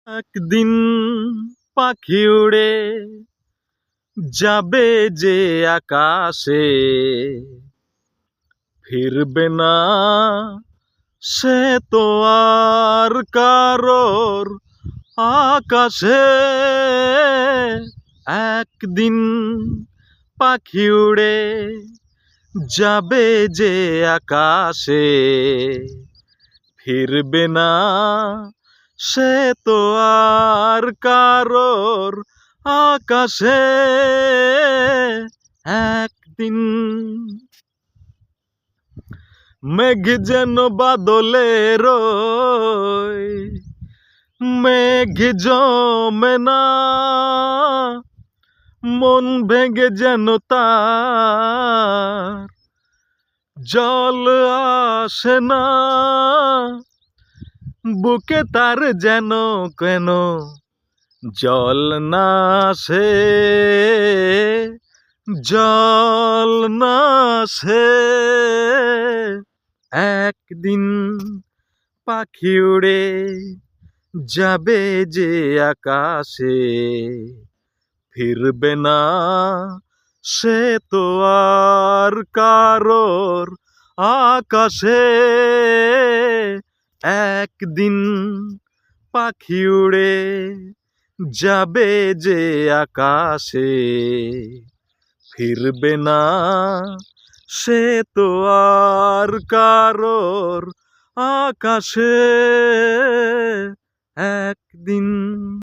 একদিন পাখি উড়ে যাবে যে আকাশে, ফিরবে না সে তো আর কারোর আকাশে। একদিন পাখি উড়ে যাবে যে আকাশে, ফিরবে না সে তো আর কারোর আকাশে। একদিন মেঘ যেন বাদলের মেঘ জমে না, মন ভেঙে যেন তার জল আসে না। বুকে তার যেন কেন জল না আসে, জল না আসে। একদিন পাখি উড়ে যাবে যে আকাশে, ফিরবে না সে তো আর কারোর আকাশে। একদিন পাখি উড়ে যাবে যে আকাশে, ফিরবে না সে তো আর কারোর আকাশে। একদিন